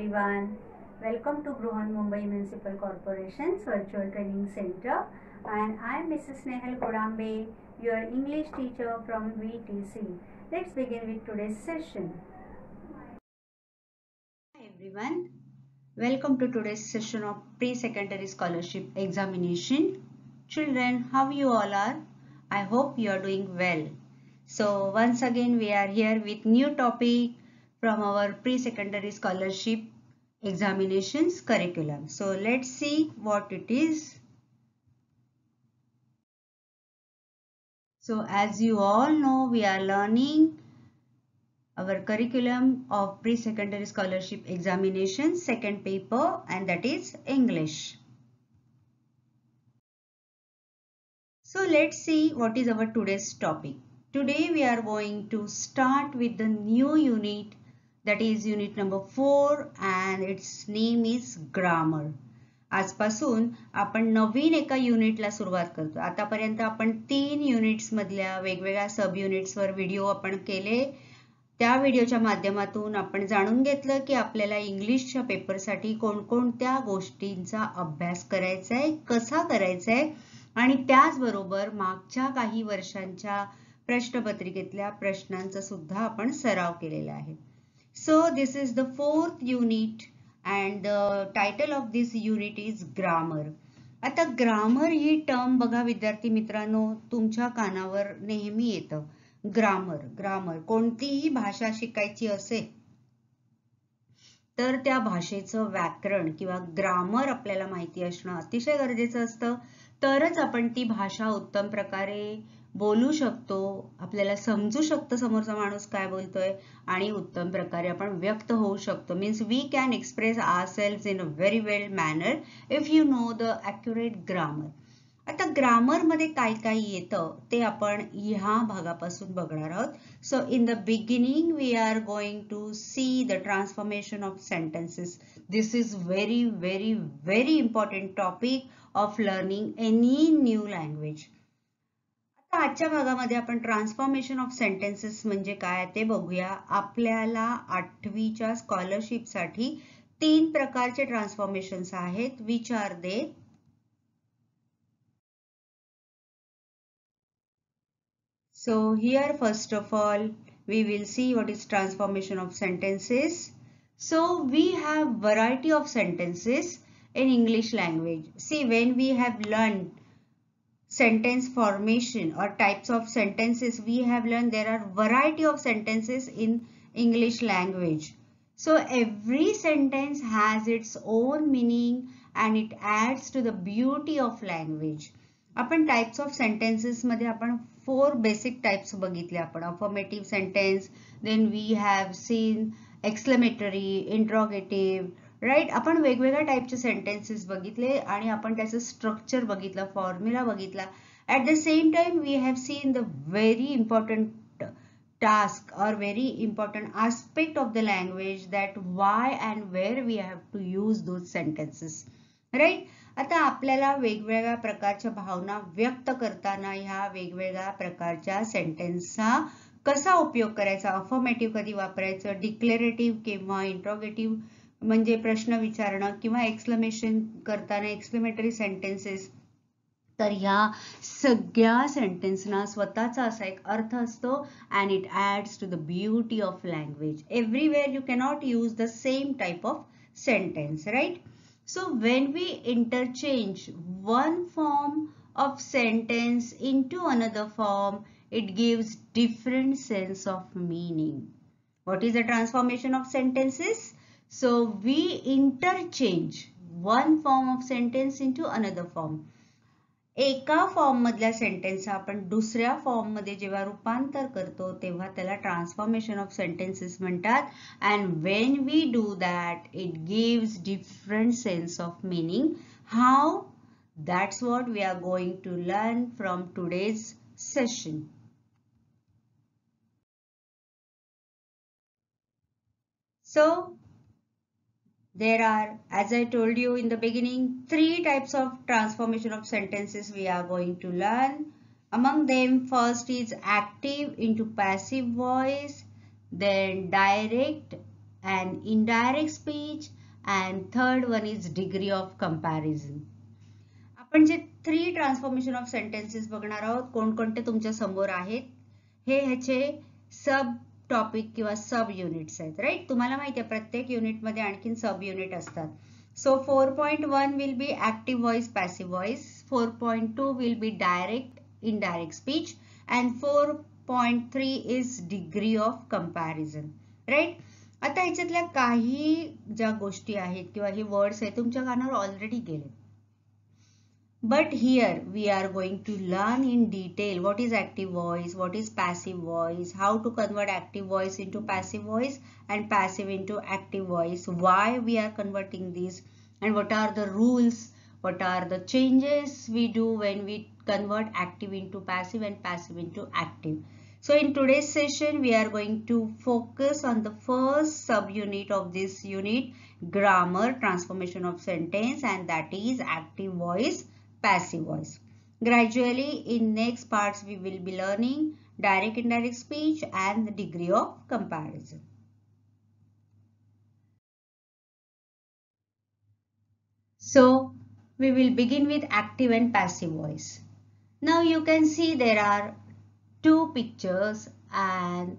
everyone. Welcome to Bruhan Mumbai Municipal Corporation's Virtual Training Center, and I am Mrs. Nehal Kodambe, your English teacher from VTC. Let's begin with today's session. Hi everyone. Welcome to today's session of Pre-Secondary Scholarship Examination. Children, how you all are? I hope you are doing well. So once again we are here with new topic from our Pre-Secondary Scholarship Examinations curriculum. So let's see what it is. So as you all know, we are learning our curriculum of Pre-Secondary Scholarship Examinations second paper, and that is English. So let's see what is our today's topic. Today we are going to start with the new unit, that is unit number 4, and its name is grammar. आजपासून आपण नवीन एका युनिटला सुरुवात करतो. आतापर्यंत आपण 3 units मधल्या वेगवेगळ्या सब युनिट्सवर व्हिडिओ आपण केले. त्या व्हिडिओच्या माध्यमातून आपण जाणून घेतलं की आपल्याला इंग्लिशच्या पेपरसाठी कोणकोणत्या गोष्टींचा अभ्यास करायचा आहे, कसा करायचा आहे, आणि त्याचबरोबर मागच्या काही वर्षांच्या प्रश्नपत्रिकेतल्या प्रश्नांचा सुद्धा आपण सराव केलेला आहे. So this is the 4th unit and the title of this unit is grammar. आता ग्रामर ही टर्म बघा विद्यार्थी मित्रांनो, तुमच्या कानावर नेहमी येतं. ग्रामर कोणतीही भाषा शिकायची असेल तर त्या भाषेचं व्याकरण किंवा ग्रामर आपल्याला माहिती असणं अतिशय गरजेचं असतं. तरच आपण ती भाषा उत्तम प्रकारे बोलू शकतो, आपल्याला समजू शकतं समोरचा माणूस काय बोलतोय, आणि उत्तम प्रकारे आपण व्यक्त होऊ शकतो. Means we can express ourselves in a very well manner if you know the accurate grammar. आता ग्रामर मध्ये काय काय येतं ते आपण ह्या भागापासून बघणार आहोत. So in the beginning we are going to see the transformation of sentences. This is very very very important topic of learning any new language. आता आजच्या भागामध्ये आपण ट्रान्सफॉर्मेशन ऑफ सेंटेन्सेस म्हणजे काय ते बघूया. आपल्याला 8वीच्या स्कॉलरशिपसाठी 3 प्रकारचे ट्रान्सफॉर्मेशन्स आहेत. Which are they? So here first of all we will see what is transformation of sentences. So we have variety of sentences in English language. See, when we have learned sentence formation or types of sentences, we have learned there are variety of sentences in English language. So every sentence has its own meaning and it adds to the beauty of language. आपण types of sentences मध्ये आपण 4 basic types बघितले. आपण affirmative sentence, then we have seen exclamatory, interrogative, right. आपण वेगवेगळ्या टाइपचे sentences बघितले आणि आपण त्याचं स्ट्रक्चर बघितलं, फॉर्म्युला बघितला. At the same time we have seen the very important task or very important aspect of the language, that why and where we have to use those sentences, right? आता आपल्याला वेगवेगळ्या प्रकारच्या भावना व्यक्त करताना ह्या वेगवेगळ्या प्रकारच्या सेंटेन्सचा कसा उपयोग करायचा, अफर्मेटिव्ह कधी वापरायचं, डिक्लेरेटिव्ह किंवा इंट्रोगेटिव्ह म्हणजे प्रश्न विचारणं, किंवा एक्सक्लेमेशन करताना एक्सक्लेमेटरी सेंटेन्सेस. तर ह्या सगळ्या सेंटेन्सना स्वतःचा असा एक अर्थ असतो and it adds to the beauty of language. Everywhere you cannot use the same type of sentence, right? So when we interchange one form of sentence into another form, it gives different sense of meaning. What is the transformation of sentences? So we interchange one form of sentence into another form. एका form मधल्या sentence आपण दुसऱ्या form मध्ये जेव्हा रूपांतर करतो तेव्हा त्याला ट्रान्सफॉर्मेशन ऑफ सेंटेन्सेस म्हणतात. And when we do that it gives different sense of meaning. How? That's what we are going to learn from today's session. So there are, as I told you in the beginning, 3 types of transformation of sentences we are going to learn. Among them, first is active into passive voice, then direct and indirect speech, and third one is degree of comparison. आपण जे 3 transformation of sentences बघणार आहोत, कोणकोणते तुमच्या समोर आहेत, हे ह्याचे सब टॉपिक किंवा सब युनिट्स आहेत. राईट, तुम्हाला माहिती आहे प्रत्येक युनिटमध्ये आणखीन सब युनिट असतात. So 4.1 will be active voice, passive voice. 4.2 will be direct, indirect speech and 4.3 is degree of comparison. Right, आता ह्याच्यातल्या काही ज्या गोष्टी आहेत किंवा हे वर्ड्स आहेत तुमच्या कानावर ऑलरेडी गेले. But here we are going to learn in detail what is active voice, what is passive voice, how to convert active voice into passive voice and passive into active voice, why we are converting these, and what are the rules, what are the changes we do when we convert active into passive and passive into active. So in today's session we are going to focus on the first subunit of this unit, grammar, transformation of sentence, and that is active voice, passive voice. Gradually in next parts we will be learning direct, indirect speech and the degree of comparison. So we will begin with active and passive voice. Now you can see there are two pictures and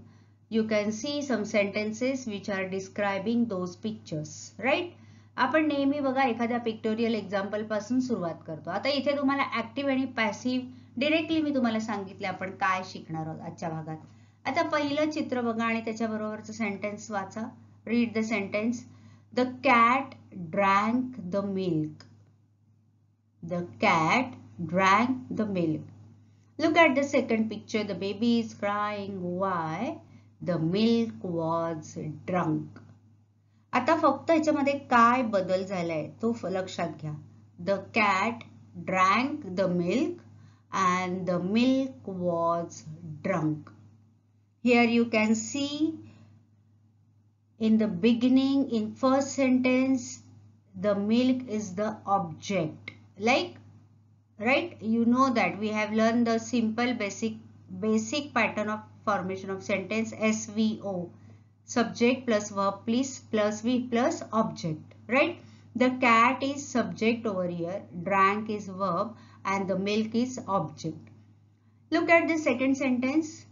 you can see some sentences which are describing those pictures, right? आपण नेहमी बघा एखाद्या pictorial example पासून सुरुवात करतो. आता इथे तुम्हाला ऍक्टिव्ह आणि पॅसिव्ह डिरेक्टली मी तुम्हाला सांगितले आपण काय शिकणार आहोत आजच्या भागात. आता पहिलं चित्र बघा आणि त्याच्याबरोबरचं सेंटेन्स वाचा. Read the sentence. The cat drank the milk. The cat drank the milk. Look at the second picture. The baby is crying. Why? The milk was drunk. आता फक्त ह्याच्यामध्ये काय बदल झालाय तो लक्षात घ्या. The cat drank the milk and the milk was drunk. Here you can see in the beginning, in first sentence, the milk is the object. Like, right, you know that we have learned the simple basic pattern of formation of sentence, SVO, subject plus verb plus V plus object, right? The cat is subject over here, drank is verb and the milk is object. Look at the second sentence.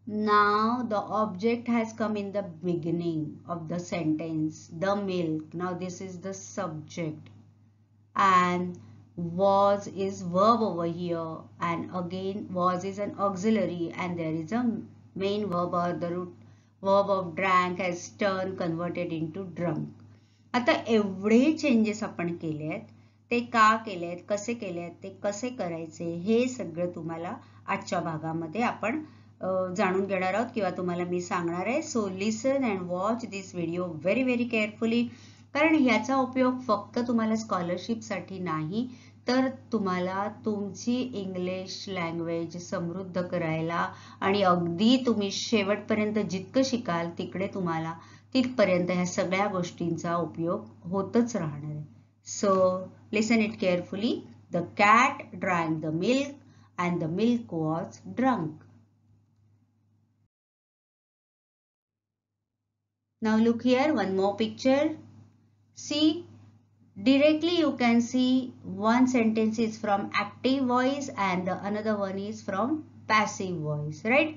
Now the object has come in the beginning of the sentence, the milk. Now this is the subject and was is verb over here, and again was is an auxiliary and there is a main verb or the root verb of drank has turned converted into drunk. आता एवढे changes आपण केले आहेत, ते का केले आहेत, कसे केले आहेत, ते कसे करायचे, हे सगळं तुम्हाला आजच्या भागामध्ये आपण जाणून घेणार आहोत किंवा तुम्हाला मी सांगणार आहे. So listen and watch this video very very carefully, कारण ह्याचा उपयोग फक्त तुम्हाला स्कॉलरशिपसाठी नाही तर तुम्हाला तुमची इंग्लिश लँग्वेज समृद्ध करायला आणि अगदी तुम्ही शेवटपर्यंत जितकं शिकाल तिकडे तुम्हाला तिथपर्यंत ह्या सगळ्या गोष्टींचा उपयोग होतच राहणार आहे. So listen it carefully. The cat drank the milk and the milk was drunk. Now look here, one more picture. See, directly you can see one sentence is from active voice and the another one is from passive voice, right?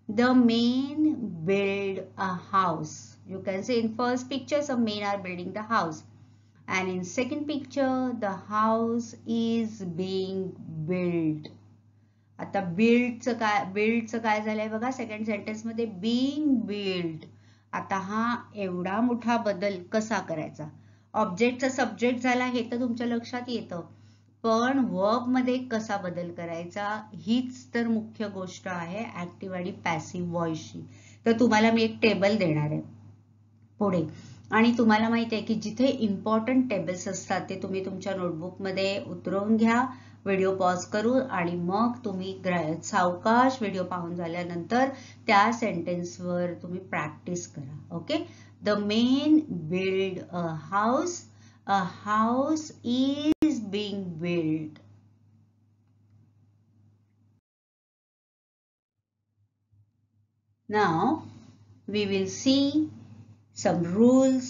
The men build a house. You can see in first picture some men are building the house and in second picture the house is being built. आता बिल्डचं काय झालंय बघा second sentence मध्ये, being built. आता हा एवढा मोठा बदल कसा करायचा? ऑब्जेक्टचा सब्जेक्ट झाला हे तर तुमच्या लक्षात येतं, पण वर्ब मध्ये कसा बदल करायचा हीच तर मुख्य गोष्ट आहे ऍक्टिव्ह आणि पॅसिव्ह व्हॉइसची. तर तुम्हाला मी एक टेबल देणार आहे पुढे आणि तुम्हाला माहिती आहे की जिथे इम्पॉर्टंट टेबल्स असतात ते तुम्ही तुमच्या नोटबुक मध्ये उतरवून घ्या, व्हिडिओ पॉज करू आणि मग तुम्ही सावकाश व्हिडिओ पाहून झाल्यानंतर त्या सेंटेन्सवर तुम्ही प्रॅक्टिस करा. Okay. The man build a house is being build. Now we will see some rules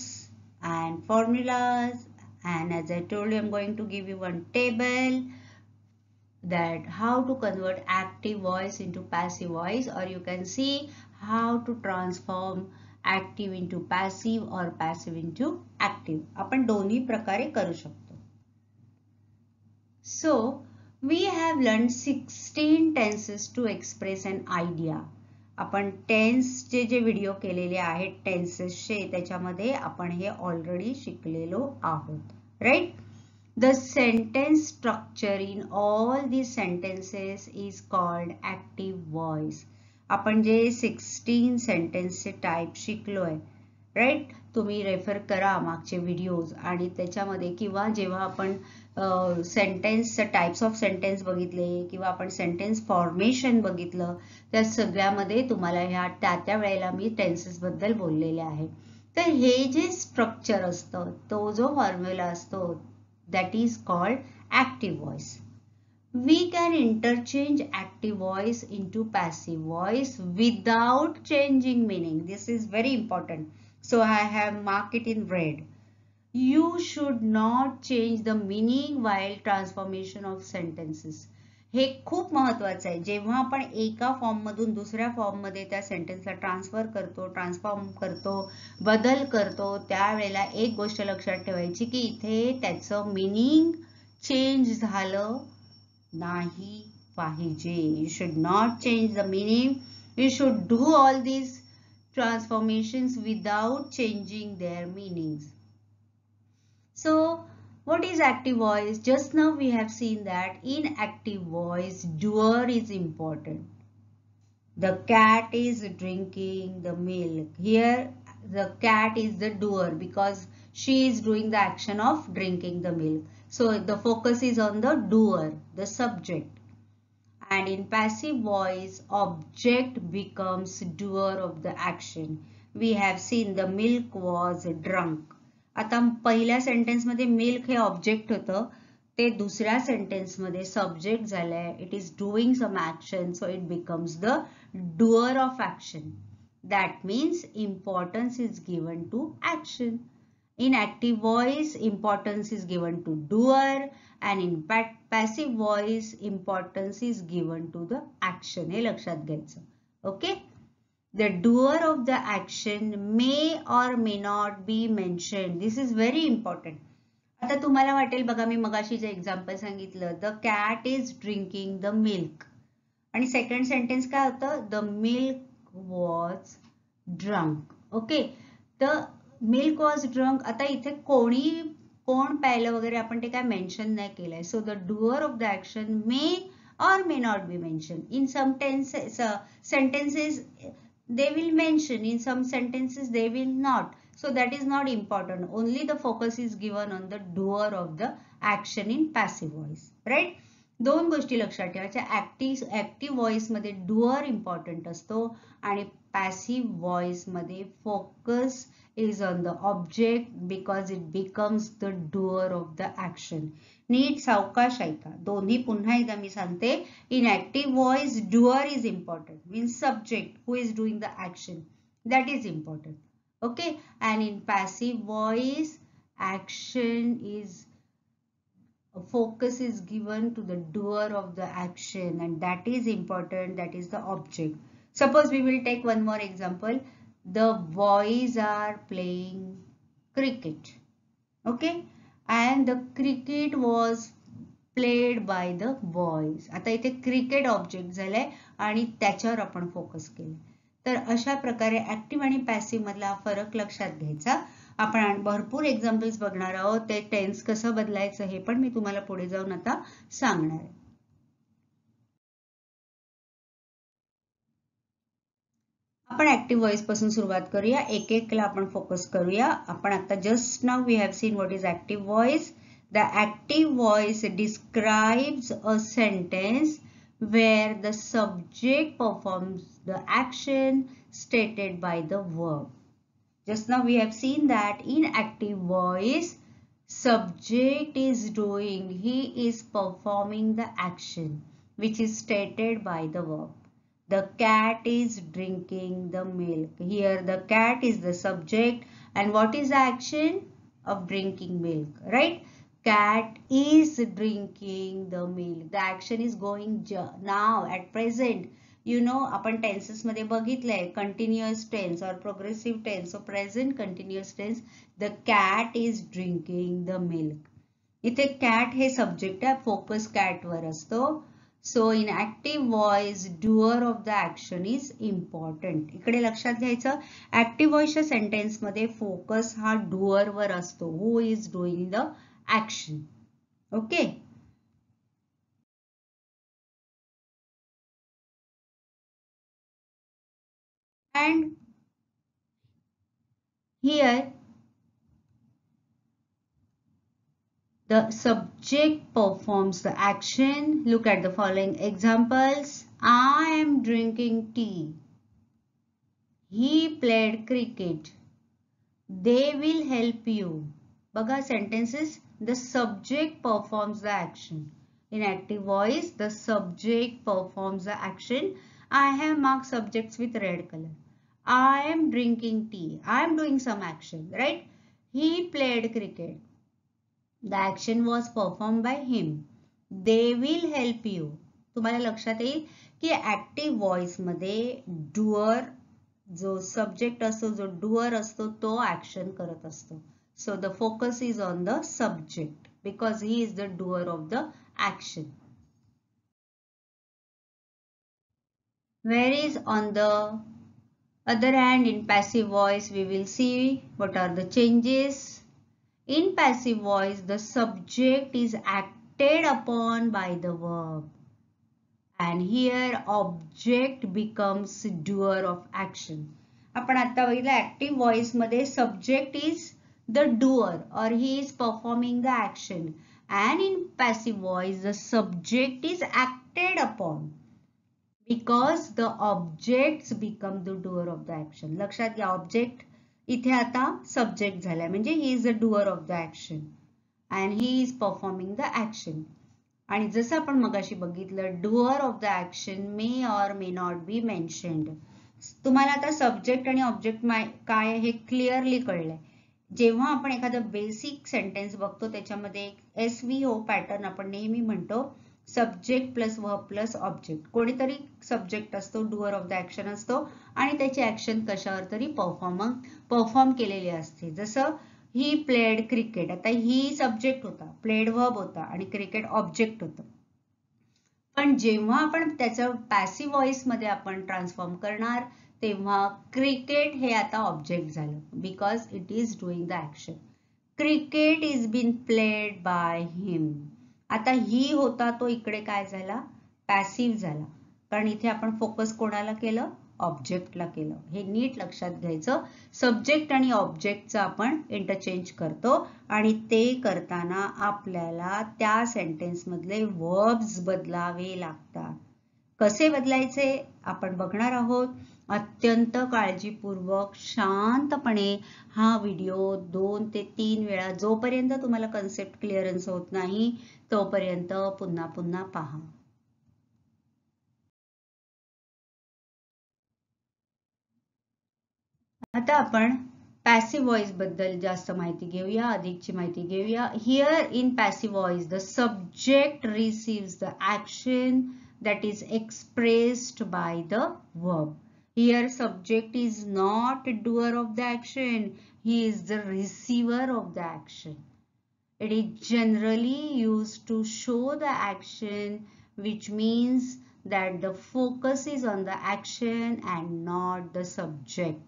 and some formulas, and as I told you, I'm going to give you one table that how to convert active voice into passive voice, or you can see how to transform active into passive or passive into active. आपण दोन्ही प्रकारे करू शकतो. So we have learned 16 tenses to express an idea. आपण टेन्सचे जे video केलेले आहेत टेन्सेसचे त्याच्यामध्ये आपण हे ऑलरेडी शिकलेलो आहोत, right? The sentence structure in all these sentences is called active voice. आपण जे 16 सेंटेन्सचे टाइप शिकलोय, राईट? तुम्ही रेफर करा मागचे व्हिडिओज आणि त्याच्यामध्ये, किंवा जेव्हा आपण सेंटेन्स टाइप्स ऑफ सेंटेन्स बघितले किंवा आपण सेंटेन्स फॉर्मेशन बघितलं, त्या सगळ्यामध्ये तुम्हाला ह्या त्या वेळेला मी टेन्सेस बद्दल बोललेले आहे. तर हे जे स्ट्रक्चर असतं, तो जो फॉर्म्युला असतो, that is called active voice. We can interchange active voice into passive voice without changing meaning. This is very important. So I have marked it in red. You should not change the meaning while transformation of sentences. हे खूप महत्वाचं आहे. जेव्हा आपण एका form मधून दुसऱ्या form मध्ये त्या सेंटेन्सला ट्रान्सफॉर्म करतो, बदल करतो, त्यावेळेला एक गोष्ट लक्षात ठेवायची की इथे त्याचं मीनिंग चेंज झालं नाही पाहिजे. You should not change the meaning. You should do all these transformations without changing their meanings. So what is active voice? Just now we have seen that in active voice, doer is important. The cat is drinking the milk. Here the cat is the doer because she is doing the action of drinking the milk. So the focus is on the doer, the subject. And in passive voice, object becomes doer of the action. We have seen the milk was drunk. आता पहिल्या sentence मध्ये milk हे object होतं, ते दुसऱ्या sentence मध्ये subject झालंय. It is doing some action, so it becomes the doer of action. That means importance is given to action. In active voice, importance is given to doer, and in passive voice, importance is given to the action. हे लक्षात घ्यायचं. Okay? The doer of the action may or may not be mentioned. This is very important. आता तुम्हाला वाटेल बघा, मी मगाशी जे example सांगितलं, the cat is drinking the milk. आणि सेकंड सेंटेन्स काय होतं? The milk was drunk. Okay? The milk was drunk. आता इथे कोण प्यायलं वगैरे आपण ते काय मेन्शन नाही केलंय. So the doer of the action may or may not be mentioned. In some sentences they will mention, in some sentences they will not. So that is not important. Only the focus is given on the doer of the action in passive voice, right? दोन गोष्टी लक्षात ठेवायच्या. Active voice मध्ये doer important असतो आणि passive voice मध्ये focus is on the object because it becomes the doer of the action. नीट सावकाश ऐका. दोन्ही पुन्हा एकदा मी सांगते. In active voice, doer is important. Means subject who is doing the action. That is important. Okay. And in passive voice, action is focus is given to the doer of the action, and that is important. That is the object. Suppose we will take one more example. The boys are playing cricket. Okay, and the cricket was played by the boys. आता इथे cricket object झालंय आणि त्याच्यावर आपण focus केलं. तर अशा प्रकारे ऍक्टिव्ह आणि पॅसिव्ह मधला फरक लक्षात घ्यायचा. आपण भरपूर एक्झाम्पल्स बघणार आहोत. ते टेन्स कसं बदलायचं हे पण मी तुम्हाला पुढे जाऊन आता सांगणार आहे. आपण ऍक्टिव्ह व्हॉइस पासून सुरुवात करूया. एक एकला आपण फोकस करूया. आपण आता just now we have seen what is active voice. The active voice describes a sentence where the subject performs the action stated by the verb. Just now we have seen that in active voice, subject is doing, he is performing the action which is stated by the verb. The cat is drinking the milk. Here the cat is the subject and what is the action? of drinking milk, right? Cat is drinking the milk. The action is going now at present. आपण tenses मध्ये बघितलंय continuous tense और progressive tense. So present continuous tense. The cat is drinking the milk. इथे cat हे subject आहे, focus cat वर असतो. So in active voice doer of the action is important. इकडे लक्षात घ्यायचं, ऍक्टिव्ह व्हॉइसच्या सेंटेन्स मध्ये फोकस हा डुअर वर असतो. Who is doing the action. Okay. And here the subject performs the action. Look at the following examples. I am drinking tea. He played cricket. They will help you. Baga sentences. The subject performs the action. In active voice, the subject performs the action. I have marked subjects with red color. I am drinking tea. I am doing some action, right? He played cricket. The action was performed by him. They will help you. तुम्हाला लक्षात येईल की active voice मध्ये doer जो subject असतो, जो doer असतो, तो ऍक्शन करत असतो. So the focus is on the subject because he is the doer of the action. Whereas on the other hand, in passive voice, we will see what are the changes. In passive voice, the subject is acted upon by the verb. And here object becomes doer of action. आपण आता बघितलं active voice मध्ये subject is the doer और he is performing the action. And in passive voice, the subject is acted upon. Because the objects become the doer of the action. लक्षात घ्या, object इथे आता subject झालाय, म्हणजे ही is the doer of the action and he is performing the action. आणि जसं आपण मगाशी बघितलं, डुअर ऑफ द ऍक्शन मे और मे नॉट बी मेन्शन्ड. तुम्हाला आता सब्जेक्ट आणि ऑब्जेक्ट काय हे क्लिअरली कळलंय. जेव्हा आपण एखादं बेसिक सेंटेन्स बघतो त्याच्यामध्ये SVO पॅटर्न आपण नेहमी म्हणतो, subject plus verb plus object. कोणीतरी सब्जेक्ट असतो, डुअर ऑफ द ऍक्शन असतो आणि त्याची ऍक्शन कशावर तरी परफॉर्म केलेली असते. जसं ही प्लेड क्रिकेट, आता ही सब्जेक्ट होता, प्लेड वर्ब होता आणि क्रिकेट ऑब्जेक्ट होतं. पण जेव्हा आपण त्याचं पॅसिव्ह व्हॉइस मध्ये आपण ट्रान्सफॉर्म करणार तेव्हा क्रिकेट हे आता ऑब्जेक्ट झालं, because it is doing the action. Cricket is been played by him. आता ही होता तो इकडे काय झाला, पॅसिव्ह झाला, कारण इथे आपण फोकस कोणाला केलं, ऑब्जेक्टला केलं. हे नीट लक्षात घ्यायचं. सब्जेक्ट आणि ऑब्जेक्टचं आपण इंटरचेंज करतो आणि ते करताना आपल्याला त्या सेंटेन्स मधले वर्ब्स बदलावे लागतात. कसे बदलायचे आपण बघणार आहोत. अत्यंत काळजीपूर्वक शांतपणे हा व्हिडिओ 2 ते 3 वेळा, जोपर्यंत तुम्हाला कन्सेप्ट क्लिअरन्स होत नाही तोपर्यंत पुन्हा पुन्हा पहा. आता आपण पॅसिव्ह व्हॉइस बद्दल जास्त माहिती घेऊया, अधिकची माहिती घेऊया. Here in passive voice the subject receives the action that is expressed by the verb. Here subject is not a doer of the action, he is the receiver of the action. It is generally used to show the action, which means that the focus is on the action and not the subject.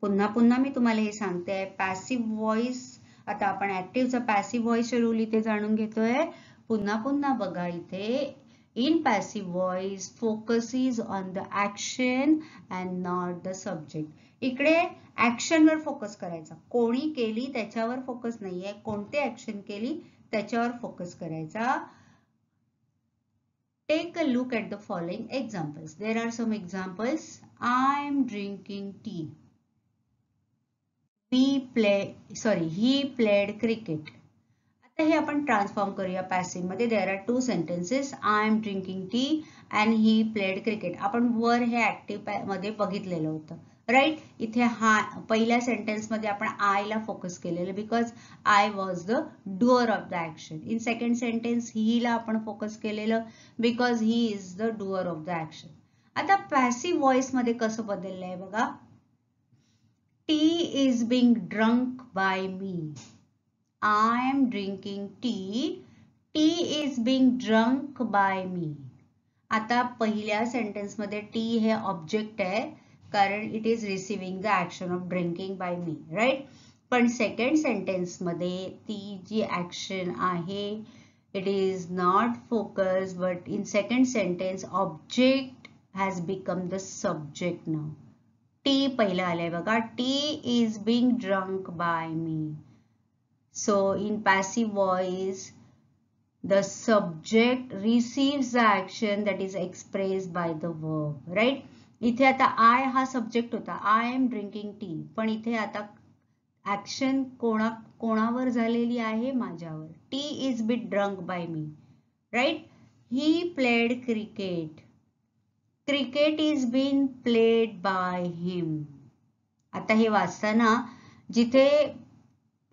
पुन्हा पुन्हा मी तुम्हाला हे सांगते, passive voice. आता आपण ऍक्टिव्हचा passive voice rule इथे जाणून घेतोय. पुन्हा पुन्हा बघा इथे. In passive voice, focus is on the action and not the subject. इकडे ऍक्शन वर फोकस करायचा, कोणी केली त्याच्यावर फोकस नाहीये, कोणते ऍक्शन केली त्याच्यावर फोकस करायचा. Take a look at the following examples. There are some examples. I am drinking tea. He played cricket. आता हे आपण ट्रान्सफॉर्म करूया पॅसिव्ह मध्ये. There are 2 sentences. I am drinking tea and he played cricket. आपण वर हे active मध्ये बघितलेलं होतं. राईट. इथे हा पहिल्या सेंटेन्स मध्ये आपण आय ला फोकस केलेलं because I was the doer of the action. In second sentence he ला आपण फोकस केलेलं because he is the doer of the action. आता पॅसिव्ह व्हॉइस मध्ये कसं बदललंय बघा. Tea is being drunk by me. I am drinking tea. Tea is being drunk by me. आता पहिल्या सेंटेन्स मध्ये टी हे ऑब्जेक्ट आहे कारण it is receiving the action of drinking by me, right. पण सेकंड सेंटेन्स मध्ये ती जी action आहे it is not focus but in second sentence object has become the subject now. T पहिलं आलंय बघा. Tea is being drunk by me. So in passive voice the subject receives the action that is expressed by the verb, right. इथे आता I हा subject होता. I am drinking tea. पण इथे आता ऍक्शन कोणावर झालेली आहे? माझ्यावर. Tea is been drunk by me, right. He played cricket. Cricket is been played by him. आता हे वाचताना जिथे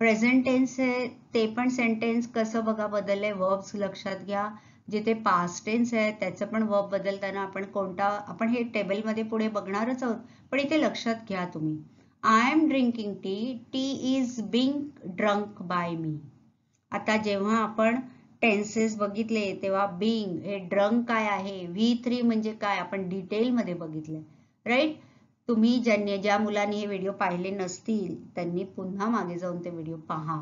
प्रेझेंट टेन्स आहे ते पण सेंटेन्स कसं बघा बदललंय. वर्ब्स लक्षात घ्या. जिथे पास्ट टेन्स आहे त्याचं पण वर्ब बदलताना आपण कोणता आपण हे टेबलमध्ये पुढे बघणारच आहोत पण इथे लक्षात घ्या तुम्ही. I am drinking tea. Tea is being drunk by me. आता जेव्हा आपण टेन्सेस बघितले तेव्हा बिंग हे ड्रंक काय आहे, V3 म्हणजे काय आपण डिटेलमध्ये बघितलं, राईट. तुम्ही ज्या मुलांनी हे व्हिडिओ पाहिले नसतील त्यांनी पुन्हा मागे जाऊन ते व्हिडिओ पहा.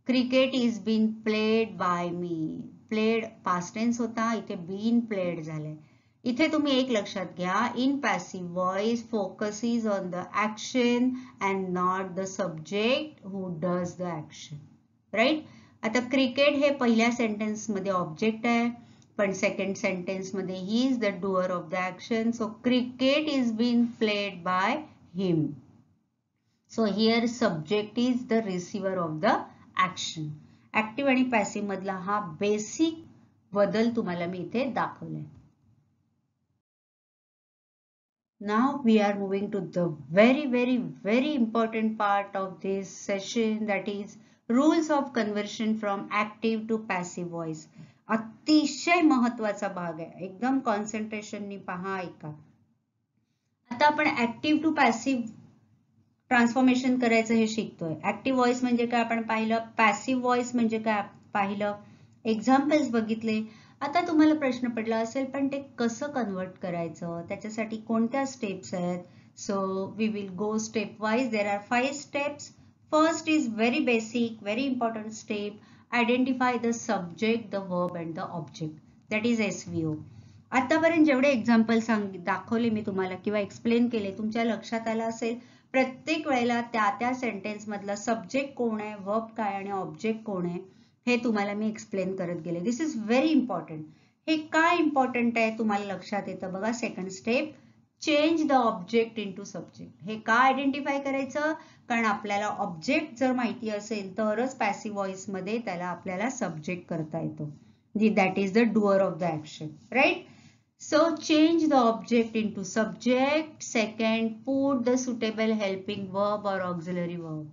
Cricket is been played by me. Played past tense होता इथे बीन प्लेड झालंय. इथे तुम्ही एक लक्षात घ्या. In passive voice focus is on the action and not the subject who does the action, right. आता क्रिकेट हे पहिल्या सेंटेन्स मध्ये ऑब्जेक्ट आहे पण सेकंड सेंटेन्स मध्ये he is the doer of the action. So cricket is been played by him. So here subject is the receiver of the action. Active आणि passive मधला हा बेसिक बदल तुम्हाला मी इथे दाखवलाय. Now we are moving to the very important part of this session, that is rules of conversion from active to passive voice. अतिशय महत्वाचा भाग आहे. एकदम कॉन्सन्ट्रेशननी पहा ऐका. आता आपण ऍक्टिव्ह टू पॅसिव्ह ट्रान्सफॉर्मेशन करायचं हे शिकतोय. ऍक्टिव्ह व्हॉइस म्हणजे काय आपण पाहिलं. पॅसिव्ह व्हॉइस म्हणजे काय पाहिलं. एक्झाम्पल्स बघितले. आता तुम्हाला प्रश्न पडला असेल पण ते कसं कन्वर्ट करायचं, त्याच्यासाठी कोणत्या स्टेप्स आहेत. So we will go step wise. There are 5 steps. First is very basic, very important step. Identify the subject, the verb and the object, that is SVO. आतापर्यंत जेवढे एक्झाम्पल दाखवले मी तुम्हाला किंवा एक्सप्लेन केले तुमच्या लक्षात आलं असेल. प्रत्येक वेळेला त्या सेंटेन्स मधला सब्जेक्ट कोण आहे, वर्ब काय आणि ऑब्जेक्ट कोण आहे हे तुम्हाला मी एक्सप्लेन करत गेले. दिस इज व्हेरी इम्पॉर्टंट. हे काय इम्पॉर्टंट आहे तुम्हाला लक्षात येतं बघा. Second step, change the object into subject. हे का आयडेंटिफाय करायचं, कारण आपल्याला ऑब्जेक्ट जर माहिती असेल तरच पॅसिव्ह व्हॉइस मध्ये त्याला आपल्याला सब्जेक्ट करता येतो. That is the doer of the action, right. So change the object into subject. Second, put the suitable helping verb or auxiliary verb.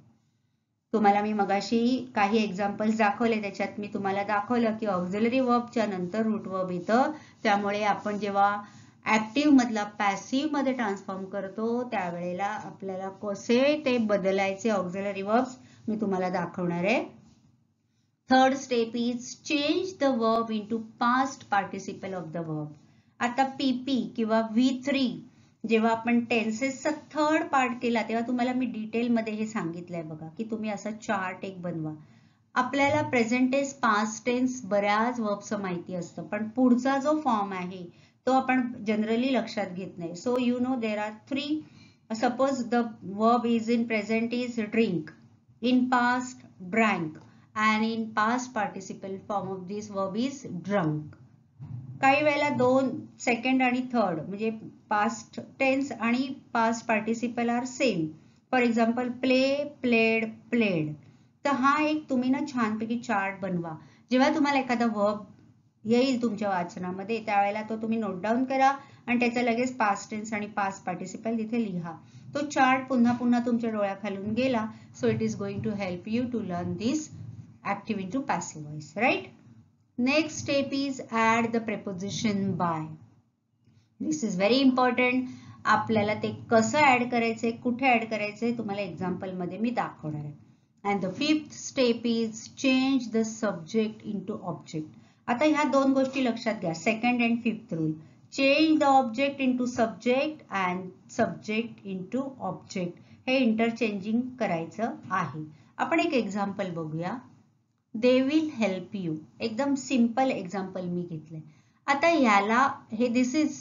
तुम्हाला मी मगाशी काही एक्झाम्पल्स दाखवले त्याच्यात मी तुम्हाला दाखवलं की ऑक्झिलरी वर्बच्या नंतर रूट वर्ब येतं. त्यामुळे आपण जेव्हा ऍक्टिव्ह मधला पॅसिव्ह मध्ये ट्रान्सफॉर्म करतो त्यावेळेला आपल्याला कसे ते बदलायचे ऑक्झिलरी वर्ब्स मी तुम्हाला दाखवणार आहे. Third step is change the verb into past participle of the verb. आता PP किंवा V3 जेव्हा आपण टेन्सेसचा थर्ड पार्ट केला तेव्हा तुम्हाला मी डिटेलमध्ये हे सांगितलंय बघा की तुम्ही असा चार्ट एक बनवा. आपल्याला प्रेझेंट टेन्स, पास्ट टेन्स बऱ्याच वर्बचं माहिती असतं पण पुढचा जो फॉर्म आहे तो आपण जनरली लक्षात घेत नाही. So you know there are 3. Suppose the verb is in present is drink, in past drank and in past participle form of this verb is drunk. काही वेळेला दोन सेकंड आणि थर्ड म्हणजे पास्ट टेन्स आणि past participle are same. For example play, played, played. तर हा एक तुम्ही ना छानपैकी चार्ट बनवा. जेव्हा तुम्हाला एखादा वर्ब येईल तुमच्या वाचनामध्ये त्यावेळेला तो तुम्ही नोट डाऊन करा आणि त्याचा लगेच पास्ट टेन्स आणि पास्ट पार्टिसिपल तिथे लिहा. तो चार्ट पुन्हा पुन्हा तुमच्या डोळ्याखालून गेला. So it is going to help you to learn this active into passive voice, right? Next step is add the preposition by. This is very important. आपल्याला ते कसं ऍड करायचंय, कुठे ऍड करायचंय तुम्हाला एक्झाम्पल मध्ये मी दाखवणार आहे. And the fifth step is change the subject into object. आता ह्या दोन गोष्टी लक्षात घ्या. Second and fifth rule. Change the object into subject and subject into object. हे इंटरचेंजिंग करायचं आहे. आपण एक एक्झाम्पल बघूया. They will help you. एकदम सिंपल एक्झाम्पल मी घेतलंय. आता याला हे this is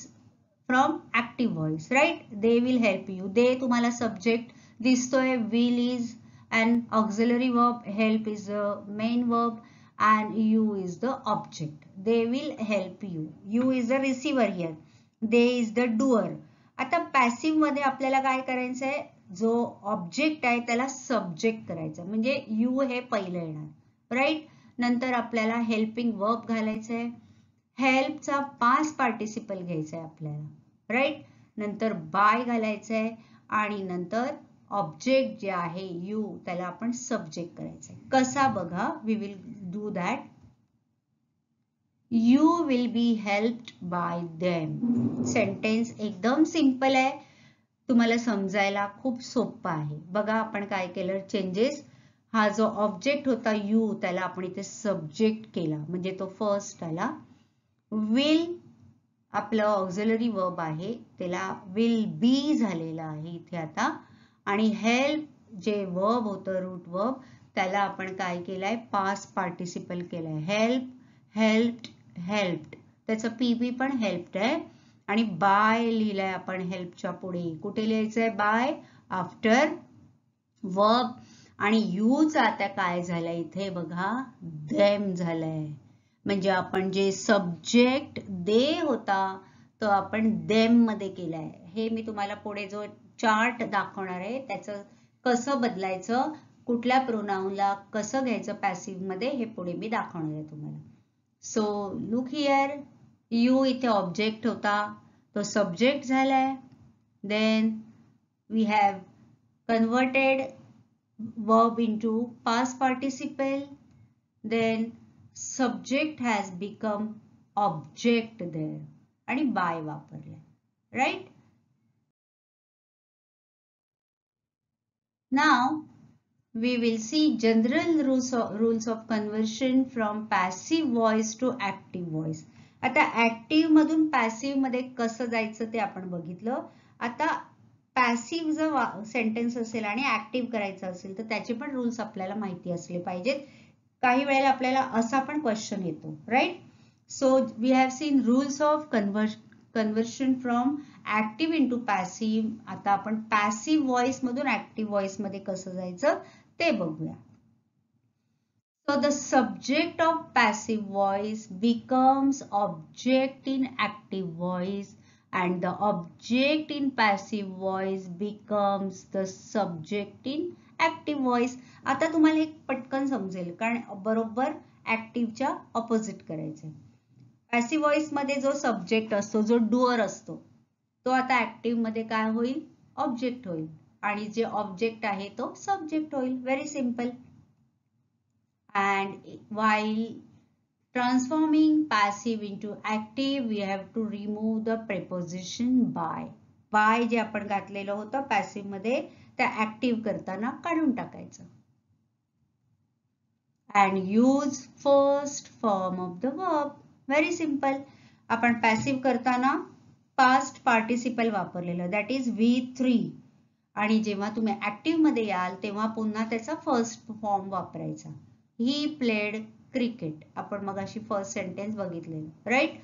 from active voice, right? They will help you. They तुम्हाला सब्जेक्ट दिसतोय, will is an auxiliary verb, help is a main verb and you is the object. They will help you. You is the receiver here. They is the doer. आता passive मध्ये आपल्याला काय करायचंय, जो object आहे त्याला subject करायचं, म्हणजे यू हे पहिलं येणार, राईट? नंतर आपल्याला हेल्पिंग वर्ब घालायचंय. हेल्पचा पास्ट पार्टिसिपल घ्यायचा आहे आपल्याला, राईट? नंतर बाय घालायचंय आणि नंतर ऑब्जेक्ट जे आहे यू त्याला आपण सब्जेक्ट करायचंय. कसा बघा, we will do that. You will be helped by them. Sentence एकदम सिंपल आहे, तुम्हाला समजायला खूप सोपं आहे. बघा आपण काय केलं, चेंजेस. हा जो ऑब्जेक्ट होता यू त्याला आपण इथे सब्जेक्ट केला, म्हणजे तो फर्स्ट आला. विल आपलं ऑक्झिलरी वर्ब आहे त्याला विल बी झालेला आहे इथे आता. आणि हेल्प जे वर्ब होतं रूट वर्ब त्याला आपण काय केलंय, पास्ट पार्टिसिपल केलंय. Help, helped, helped. त्याचं पीपी पण हेल्प्ड आहे. आणि बाय लिहिलंय आपण हेल्पच्या पुढे. कुठे लिहायचंय, बाय आफ्टर वर्ब. आणि यूच आता काय झालंय इथे बघा, देम झालंय. म्हणजे आपण जे सब्जेक्ट दे होता तो आपण देम मध्ये केलाय. हे मी तुम्हाला पुढे जो चार्ट दाखवणार आहे त्याचं कसं बदलायचं, कुठल्या प्रोनाउनला कसं घ्यायचं पॅसिव्ह मध्ये, हे पुढे मी दाखवणार आहे तुम्हाला. सो लुक हिअर, यू इथे ऑब्जेक्ट होता तो सब्जेक्ट झालाय. Then we have converted verb into past participle. Then subject has become object there आणि by वापरले, right? Now we will see general rules of conversion from passive voice to active voice. आता active मधून passive मध्ये कसं जायचं ते आपण बघितलं. आता पॅसिव्ह जर सेंटेन्स असेल आणि ऍक्टिव्ह करायचं असेल तर त्याचे पण रूल्स आपल्याला माहिती असले पाहिजेत. काही वेळेला आपल्याला असा पण क्वेश्चन येतो, right? So we have seen rules of conversion from active into passive. आता आपण पॅसिव्ह व्हॉइस मधून ऍक्टिव्ह व्हॉइस मध्ये कसं जायचं ते बघूया. So the subject of passive voice becomes object in active voice and the object in passive voice becomes the subject in active voice. आता तुम्हाला एक पटकन समजेल कारण बरोबर ऍक्टिव्हच्या ऑपोजिट करायचंय. पॅसिव्ह व्हॉइस मध्ये जो सब्जेक्ट असतो, जो डुअर असतो, तो आता ऍक्टिव्ह मध्ये काय होईल, ऑब्जेक्ट होईल. आणि जे ऑब्जेक्ट आहे तो सब्जेक्ट होईल. Very simple. And while transforming passive into active, we have to remove the preposition by. By जे आपण घातलेलं होतं पॅसिव्ह मध्ये त्या ऍक्टिव्ह करताना काढून टाकायचं. And use first form of the verb. Very simple. आपण पॅसिव्ह करताना पास्ट पार्टिसिपल वापरलेलं, दॅट इज V3. आणि जेव्हा तुम्ही ऍक्टिव्ह मध्ये याल तेव्हा पुन्हा त्याचा फर्स्ट फॉर्म वापरायचा. He played cricket. आपण मगाशी फर्स्ट सेंटेन्स बघितलेलं, right?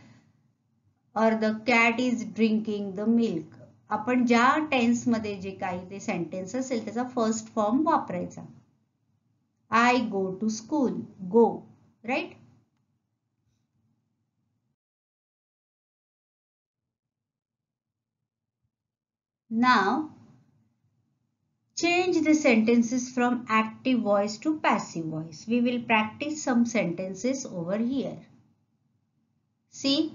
Or the cat is drinking the milk. आपण ज्या टेन्स मध्ये जे काही ते सेंटेन्स असेल त्याचा फर्स्ट फॉर्म वापरायचा. I go to school. Go, right? Now change the sentences from active voice to passive voice. We will practice some sentences over here. See,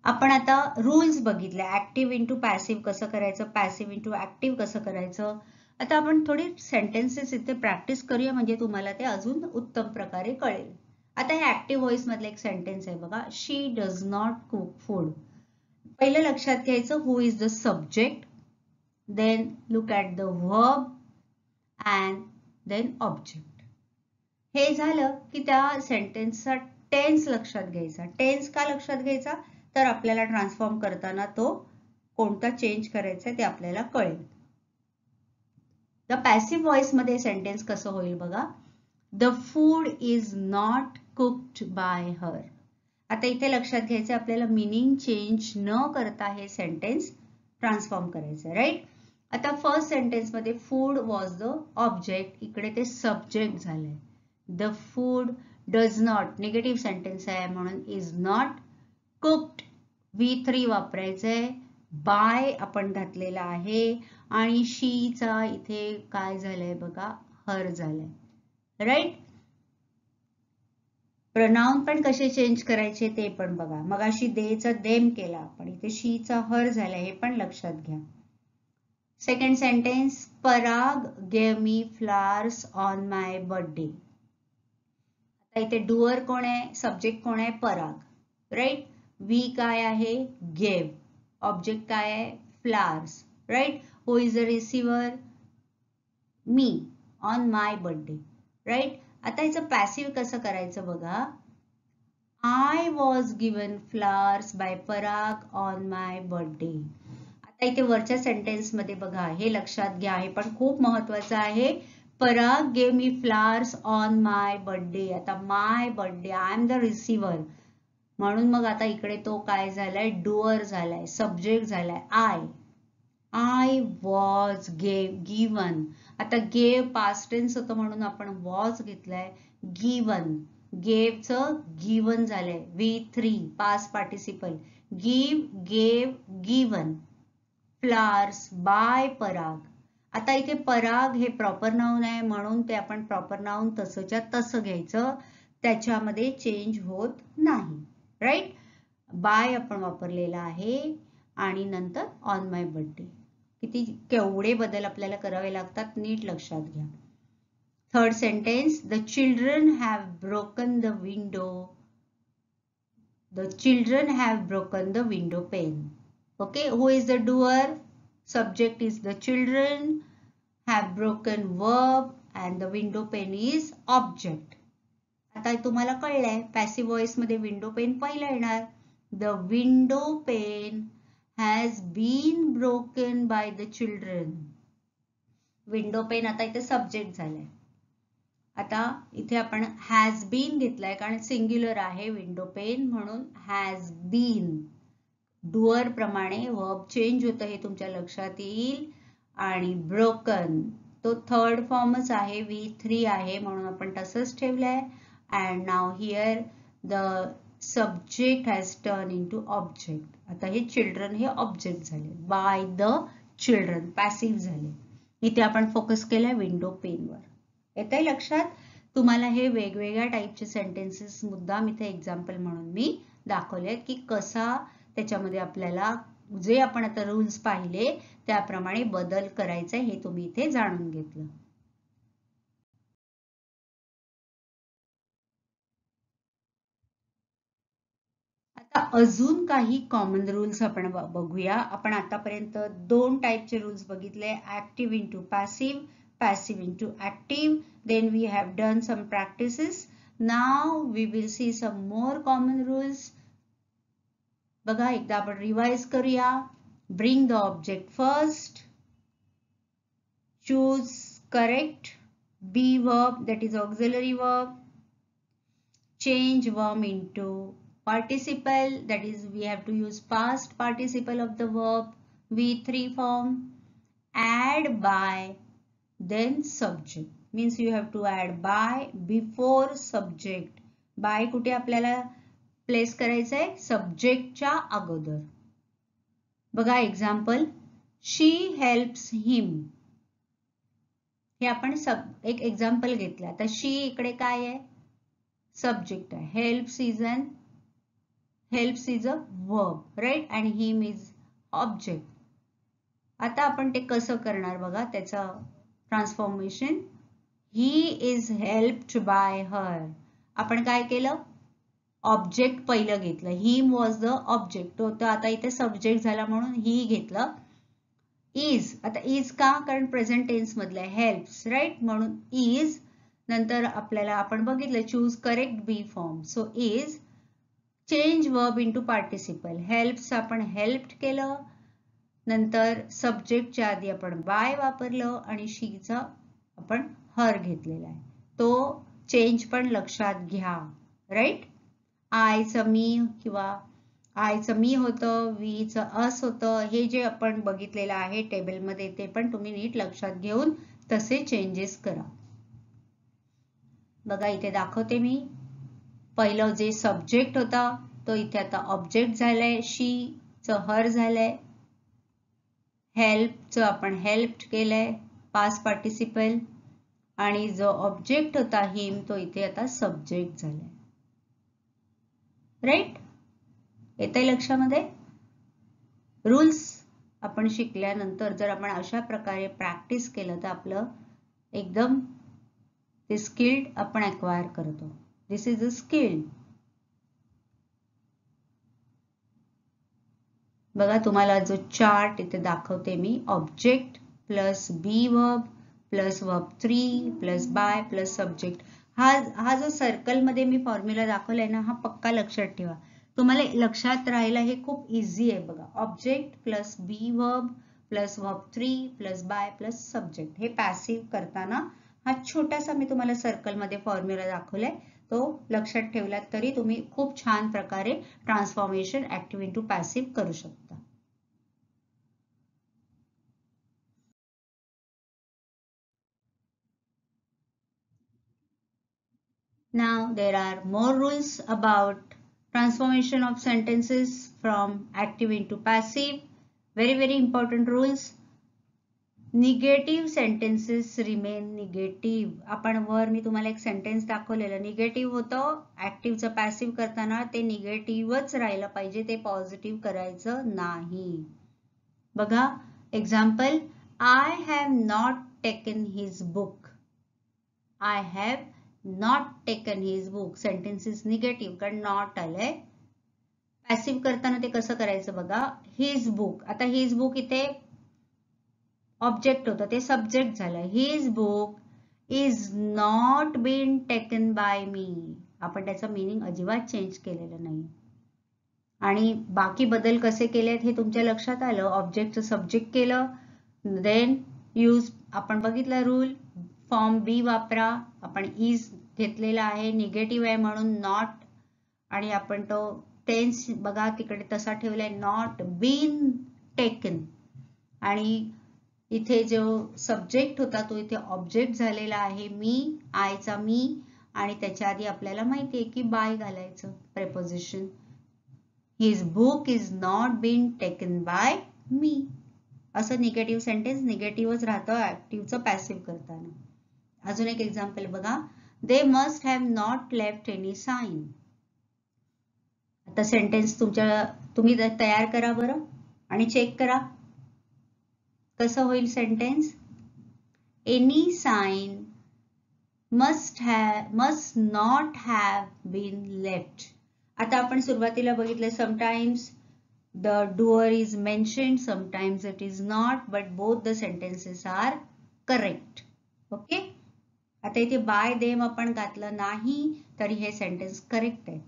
आपण आता रूल्स बघितले, ऍक्टिव्ह इंटू पॅसिव्ह कसं करायचं, passive into active कसं करायचं. आता आपण थोडी सेंटेन्सेस इथे प्रॅक्टिस करूया, म्हणजे तुम्हाला ते अजून उत्तम प्रकारे कळेल. आता हे ऍक्टिव्ह व्हॉइस मधलं एक सेंटेन्स आहे बघा, she does not cook food. पहिलं लक्षात घ्यायचं, who is the subject, then look at the verb and then object. हे झालं की त्या सेंटेन्सचा टेन्स लक्षात घ्यायचा. टेन्स का लक्षात घ्यायचा, तर आपल्याला ट्रान्सफॉर्म करताना तो कोणता चेंज करायचा ते आपल्याला कळेल. द पॅसिव्ह व्हॉइस मध्ये सेंटेन्स कसं होईल बघा, the food is not cooked bye हर. आता इथे लक्षात घ्यायचं, आपल्याला मिनिंग चेंज न करता हे सेंटेन्स ट्रान्सफॉर्म करायचं, राईट. आता फर्स्ट सेंटेन्स मध्ये फूड वॉज द ऑब्जेक्ट, इकडे ते सब्जेक्ट झालंय. The food does not negative sentence आहे म्हणून इज नॉट कुक्ड, V3 वापरायचंय. बाय आपण घातलेला आहे आणि शीचा इथे काय झालंय बघा, हर झालंय, राईट. प्रनाउन पण कसे चेंज करायचे ते पण बघा. मगाशी देचा देम केला आपण, इथे शीचा हर झालाय, हे पण लक्षात घ्या. Second sentence, Parag gave me flowers on my birthday. आता इथे डुअर कोण आहे, सब्जेक्ट कोण आहे, पराग, राईट. वी काय आहे, गेव. ऑब्जेक्ट काय आहे, flowers, right. Who is the receiver, मी, ऑन माय बर्थडे, राईट. आता याचं पॅसिव्ह कसं करायचं बघा, I was given flowers by Parag on my birthday. आता इथे वरच्या सेंटेन्स मध्ये बघा, हे लक्षात घ्या, हे पण खूप महत्वाचं आहे. Parag gave me flowers on my birthday. आता my birthday, I am the receiver, म्हणून मग आता इकडे तो काय झालाय, डुअर झालाय, सब्जेक्ट झालाय आय. I was given. आता गेव पास्ट टेन्स होतं म्हणून आपण वॉज घेतलाय. गिवन, गेवचं गिवन झालंय, V3 past participle. Give, gave, given. Flowers by Parag. आता इथे पराग हे प्रॉपर नाउन आहे म्हणून ते आपण प्रॉपर नाउन तसंच्या तसं घ्यायचं, त्याच्यामध्ये चेंज होत नाही, राईट. बाय आपण वापरलेला आहे आणि नंतर ऑन माय बर्थडे. किती केवढे बदल आपल्याला करावे लागतात, नीट लक्षात घ्या. Third sentence, the children have broken the window. The children have broken the window pane. Okay, who is the doer, subject is the children, have broken verb and the window pane is object. आता तुम्हाला कळलंय, passive voice मध्ये window pane पहिला येणार. The window pane has been broken by the children. Window pane आता इथे subject झालाय. आता इथे आपण हॅज बीन घेतलाय कारण सिंग्युलर आहे विंडो पेन, म्हणून हॅज बीन. डुअर प्रमाणे वर्ब चेंज होतं हे तुमच्या लक्षात येईल. आणि ब्रोकन तो थर्ड फॉर्मच आहे, V3 आहे म्हणून आपण तसंच ठेवलंय. And now here the subject has turn into object. आता हे चिल्ड्रन हे ऑब्जेक्ट झाले, बाय द चिल्ड्रन पॅसिव्ह झाले. इथे आपण फोकस केलाय विंडो पेनवर. येतंय लक्षात. तुम्हाला हे वेगवेगळ्या टाईपचे सेंटेन्सेस मुद्दाम इथे एक्झाम्पल म्हणून मी दाखवले की कसा त्याच्यामध्ये आपल्याला जे आपण आता रूल्स पाहिले त्याप्रमाणे बदल करायचा हे तुम्ही इथे जाणून घेतलं. आता अजून काही कॉमन रूल्स आपण बघूया. आपण आतापर्यंत दोन टाईपचे रूल्स बघितले, active into passive, passive into active. Then we have done some practices. Now we will see some more common rules. बघा एकदा आपण रिवाइज करूया. Bring the object first, choose correct, be verb that is auxiliary verb, change verb into participle that is we have to use past participle of the verb, V3 form, add by, then subject means you have to add by before subject. by कुठे आपल्याला place करायचं आहे, सब्जेक्टच्या अगोदर. बघा example, शी helps हिम. हे आपण एक example घेतलं. आता शी इकडे काय आहे, सब्जेक्ट आहे. Helps is an helps is a verb right आणि हिम इज ऑब्जेक्ट. आता आपण ते कसं करणार बघा त्याचं transformation. He is helped bye हर. आपण काय केलं, ऑब्जेक्ट पहिलं घेतलं. हिम वॉज द ऑब्जेक्ट होतं, आता इथे सब्जेक्ट झाला म्हणून ही घेतलं. इज, आता इज का, कारण प्रेझेंट टेन्स मधलं आहे, हेल्प्स राईट, म्हणून इज. नंतर आपल्याला आपण बघितलं choose correct be form. So is change verb into participle. Helps आपण हेल्प्ड केलं, नंतर सब्जेक्टच्या आधी आपण बाय वापरलं आणि शीचा आपण हर घेतलेला आहे. तो चेंज पण लक्षात घ्या राईट. आयचं मी किंवा आयचं मी होतं, वीचं अस होतं, हे जे आपण बघितलेलं आहे टेबलमध्ये ते पण तुम्ही नीट लक्षात घेऊन तसे चेंजेस करा. बघा इथे दाखवते मी. पहिलं जे सब्जेक्ट होता तो इथे आता ऑब्जेक्ट झालाय, शीचं हर झालंय, हेल्पचं आपण हेल्प्ड केलंय पास्ट पार्टिसिपल, आणि जो ऑब्जेक्ट होता हिम तो इथे आता सब्जेक्ट झालाय राईट. येतंय लक्षामध्ये. रूल्स आपण शिकल्यानंतर जर आपण अशा प्रकारे प्रॅक्टिस केलं तर आपलं एकदम ते स्किल्ड आपण अक्वायर करतो. This is a skill. बघा तुम्हाला जो चार्ट इथे दाखवते मी, object plus be verb plus verb 3 plus by plus subject. हा जो सर्कल मध्ये मी फॉर्म्युला दाखवलाय ना, हा पक्का लक्षात ठेवा. तुम्हाला लक्षात राहायला हे खूप इझी आहे. बघा object plus be verb plus verb 3 plus by plus subject. हे पॅसिव्ह करताना हा छोटासा मी तुम्हाला सर्कल मध्ये फॉर्म्युला दाखवलाय, तो लक्षात ठेवलात तरी तुम्ही खूप छान प्रकारे ट्रान्सफॉर्मेशन ऍक्टिव्ह इंटू पॅसिव्ह करू शकता. Now there are more rules about transformation of sentences from active into passive. Very important rules. Negative sentences remain negative. आपण वर मी तुम्हाला एक सेंटेन्स दाखवलेलं निगेटिव्ह होतं, ऍक्टिव्हचं पॅसिव्ह करताना ते निगेटिव्हच राहिलं पाहिजे, ते पॉझिटिव्ह करायचं नाही. बघा example, I have not taken his book. I have not taken his book. Sentence is negative कारण नॉट आलंय. पॅसिव्ह करताना ते कसं करायचं बघा, हिज बुक. आता हिज बुक इथे ऑब्जेक्ट होतं, ते सब्जेक्ट झालं. His book is not been taken by me. आपण त्याचं मीनिंग अजिबात चेंज केलेलं नाही. आणि बाकी बदल कसे केलेत हे तुमच्या लक्षात आलं. ऑब्जेक्टचं सब्जेक्ट केलं, देन यूज आपण बघितला रूल, फॉर्म बी वापरा. आपण इज घेतलेला आहे, निगेटिव्ह आहे म्हणून नॉट, आणि आपण तो टेन्स बघा तिकडे तसा ठेवलाय, नॉट बीन टेकन. आणि इथे जो सब्जेक्ट होता तो इथे ऑब्जेक्ट झालेला आहे, मी, आयचा मी, आणि त्याच्या आधी आपल्याला माहितीये की बाय घालायचं preposition. His book is not been taken by me. असं निगेटिव्ह सेंटेन्स निगेटिव्हच राहतं ऍक्टिव्हचं पॅसिव्ह करताना. अजून एक एक्झाम्पल बघा, they must have not left any sign. आता सेंटेन्स तुम्ही तयार करा बरं आणि चेक करा कसं होईल sentence. Any sign must not have been left. आता आपण सुरुवातीला बघितलं, sometimes the doer is mentioned, sometimes it is not, but both the sentences are correct. Okay. आता इथे बाय देम आपण घातलं नाही तरी हे सेंटेन्स करेक्ट आहे.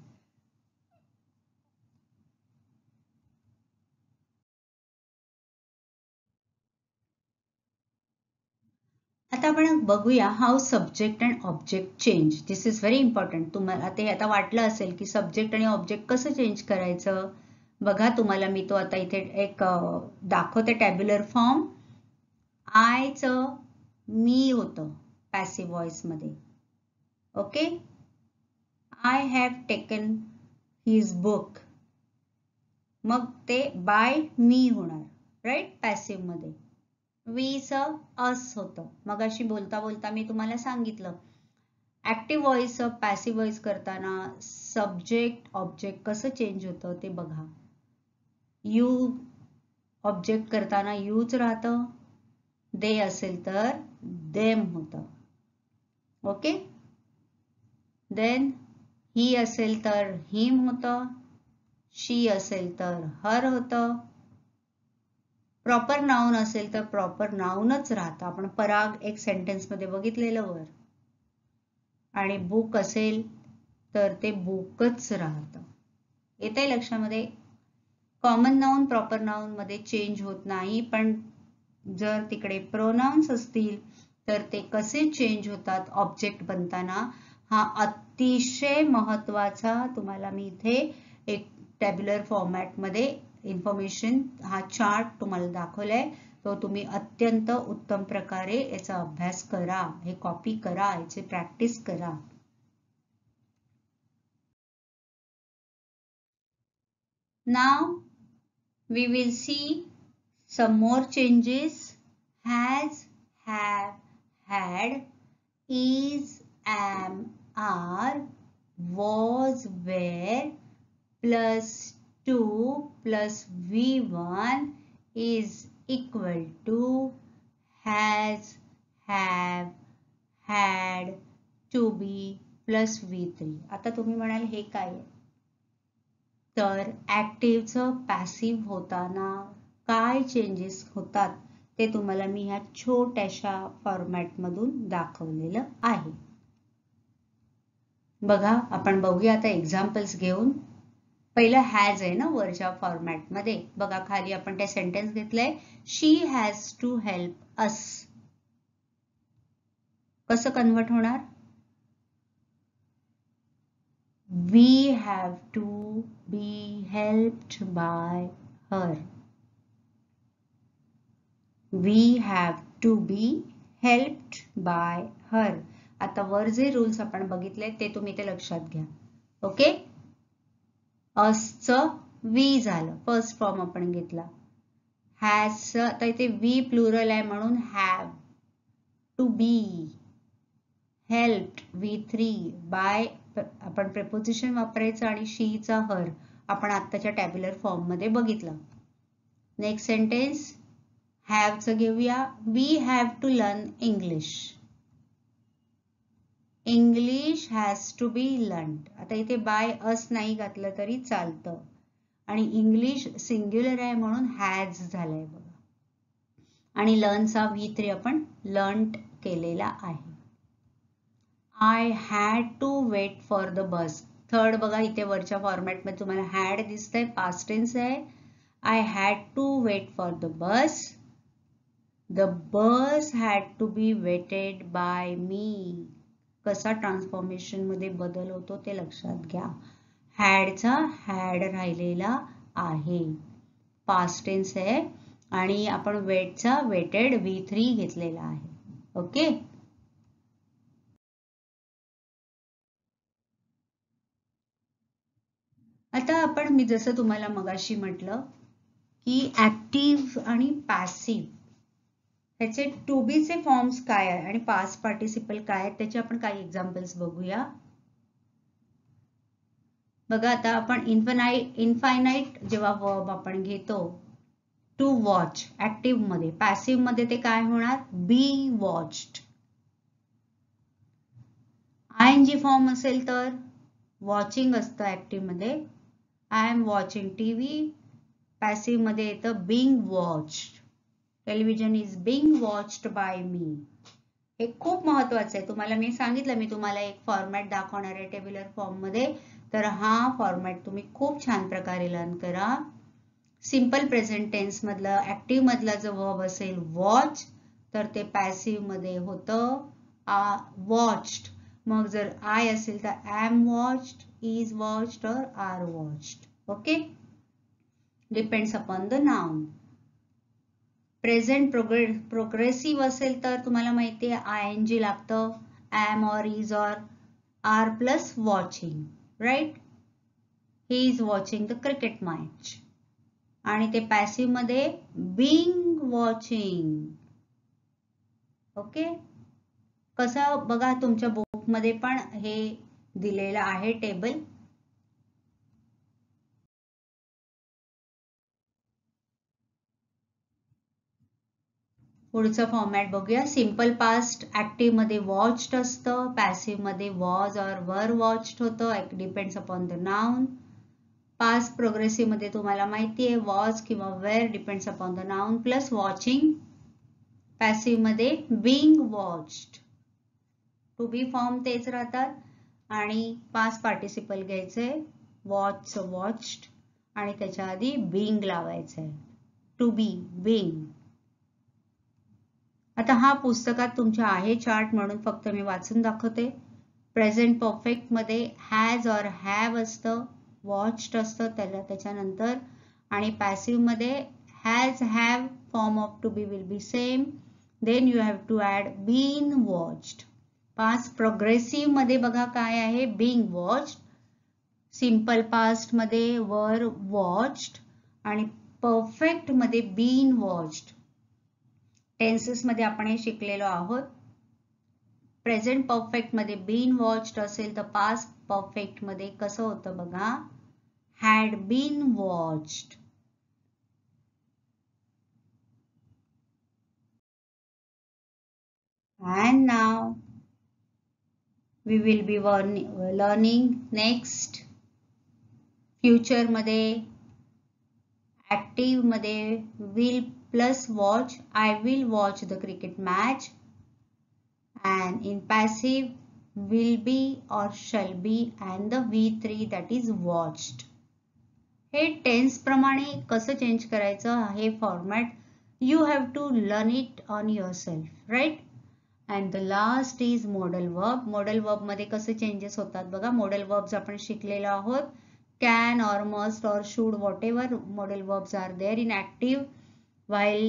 आता आपण बघूया how subject and object change. This is very important. तुम्हाला ते आता वाटलं असेल की सब्जेक्ट आणि ऑब्जेक्ट कसं चेंज करायचं. बघा तुम्हाला मी तो आता इथे एक दाखवते टॅब्युलर फॉर्म. आयचं मी होतं पॅसिव्ह व्हॉइस मध्ये. Okay. I have taken his book, मग ते बाय मी होणार राईट पॅसिव्ह मध्ये. वीचं अस होतं. मग अशी बोलता बोलता मी तुम्हाला सांगितलं ऍक्टिव्ह व्हॉइस पॅसिव्ह व्हॉइस करताना सब्जेक्ट ऑब्जेक्ट कसं चेंज होतं ते बघा. यू ऑब्जेक्ट करताना यूच राहतं, दे असेल तर देम होतं. ओके. देन ही असेल तर हिम होतं, शी असेल तर हर होतं. प्रॉपर नाउन असेल तर प्रॉपर नाउनच राहतं. आपण पराग एक सेंटेन्स मध्ये बघितलेलं वर. आणि बुक असेल तर ते बुकच राहतं. येतंय लक्षामध्ये. कॉमन नाउन प्रॉपर नाउन मध्ये चेंज होत नाही, पण जर तिकडे प्रोनाउन्स असतील तर ते कसे चेंज होतात ऑब्जेक्ट बनताना, हा अतिशय महत्वाचा तुम्हाला मी इथे एक टॅब्युलर फॉर्मॅट मध्ये इन्फॉर्मेशन हा चार्ट तुम्हाला दाखवलाय. तो तुम्ही अत्यंत उत्तम प्रकारे याचा अभ्यास करा, हे कॉपी करा, याची प्रॅक्टिस करा. Now we will see some more changes. Has, have, had, is, am, are, was, were, plus 2 plus V1 is equal to has, have, had, to be plus V3. आता तुम्ही म्हणाल हे काय आहे? तर ऍक्टिव्हचं पॅसिव्ह होताना काय चेंजेस होतात ते तुम्हाला मी ह्या छोट्याशा फॉर्मॅट मधून दाखवलेलं आहे. बघा, आपण बघूया आता एक्झाम्पल्स घेऊन. पहिलं हॅज आहे ना वरच्या फॉर्मॅट मध्ये. बघा खाली आपण ते सेंटेन्स घेतलंय, शी हॅज टू हेल्प अस. कसं कन्वर्ट होणार? We have to be helped by her. We have to be helped by her. आता वर जे रूल्स आपण बघितले ते तुम्ही ते लक्षात घ्या. ओके. असचं वी झालं, फर्स्ट फॉर्म आपण घेतला. हॅज आता इथे वी प्लुरल आहे म्हणून have. To be, helped V3, by आपण प्रेपोजिशन वापरायचं आणि शीचा हर आपण आत्ताच्या टॅब्युलर फॉर्म मध्ये बघितलं. नेक्स्ट सेंटेन्स हॅवचं घेऊया. We have to learn English. English has to be learned. आता इथे बाय अस नाही घातलं तरी चालतं आणि इंग्लिश सिंग्युलर आहे म्हणून हॅज झालंय बघा. आणि लर्नचा V3 आपण लर्न्ड केलेला आहे. I had to wait for the bus. Third बघा इथे वरच्या फॉर्मॅट मध्ये तुम्हाला हॅड दिसतंय, पास्ट टेन्स आहे. I had to wait for the bus. The bus had to be waited by me. कसा ट्रान्सफॉर्मेशन मध्ये बदल होतो ते लक्षात घ्या. हॅडचा हॅड राहिलेला आहे, पास्ट टेन्स आहे आणि आपण वेटचा वेटेड V3 घेतलेला आहे. ओके. आता आपण मी जसं तुम्हाला मगाशी म्हटलं की ऍक्टिव्ह आणि पॅसिव्ह त्याचे टू बी चे फॉर्म्स काय आहे आणि पास्ट पार्टिसिपल काय आहेत त्याचे आपण काही एक्झाम्पल्स बघूया. बघा आता आपण इनफायनाइट जेव्हा वर्ब आपण घेतो टू वॉच ऍक्टिव्ह मध्ये, पॅसिव्ह मध्ये ते काय होणार? बी वॉच्ड. आयएनजी फॉर्म असेल तर वॉचिंग असतं ऍक्टिव्ह मध्ये. I am watching TV. Passive मध्ये येतं being watched. Television is being watched by me. हे खूप महत्वाचं आहे. तुम्हाला मी सांगितलं, मी तुम्हाला एक फॉर्मॅट दाखवणार आहे टेब्युलर फॉर्म मध्ये. तर हा फॉर्मॅट तुम्ही खूप छान प्रकारे लर्न करा. सिंपल प्रेझेंट टेन्स मधलं ऍक्टिव्ह मधला जो वर्ब असेल वॉच तर ते पॅसिव्ह मध्ये होतं वॉच्ड. मग जर आय असेल तर am watched, is watched or are watched. Okay. Depends upon the noun. Present progressive असेल तर तुम्हाला माहिती आहे आयएनजी लागतं, M or is or are plus watching. Right. He is watching the cricket match. आणि ते पॅसिव्ह मध्ये बीइंग वॉचिंग. ओके. कसं बघा, तुमच्या बुकमध्ये पण हे दिलेलं आहे टेबल. पुढचं फॉर्मॅट बघूया. सिंपल पास्ट ऍक्टिव्ह मध्ये वॉच्ड असतं, पॅसिव्ह मध्ये वॉज और वर वॉच्ड होतं, depends upon the noun. Past progressive मध्ये तुम्हाला माहिती आहे वॉज किंवा were depends upon the noun plus watching. Passive मध्ये being watched. To be form तेच राहतात आणि पास्ट पार्टिसिपल घ्यायचंय, वॉच वॉच्ड आणि त्याच्या आधी बीइंग लावायचंय, टू बी बीइंग. आता हा पुस्तकात तुमच्या आहे चार्ट म्हणून फक्त मी वाचून दाखवते. प्रेझेंट परफेक्ट मध्ये हॅज और हॅव असतं, वॉच्ड असतं त्याच्यानंतर, आणि पॅसिव्ह मध्ये has have form of to be will be same, then you have to add been watched. Past progressive मध्ये बघा काय आहे, बीइंग वॉच्ड. सिंपल पास्ट मध्ये वर वॉच्ड आणि परफेक्ट मध्ये बीन वॉच्ड. टेन्सेस मध्ये आपण हे शिकलेलो आहोत. प्रेझेंट परफेक्ट मध्ये बीन वॉच्ड असेल तर पास्ट परफेक्ट मध्ये कसं होतं बघा, had been watched. And now we will be learning next. Future मध्ये ऍक्टिव्ह मध्ये will plus watch, I will watch the cricket match. And in passive will be or shall be and the V3 that is watched. हे tense प्रमाणे कसं change करायचं हे format you have to learn it on yourself, right? And the last is modal verb. modal verb मध्ये कसे changes होतात बघा. modal verbs आपण शिकलेलो आहोत. can or must or should, whatever modal verbs are there in active, while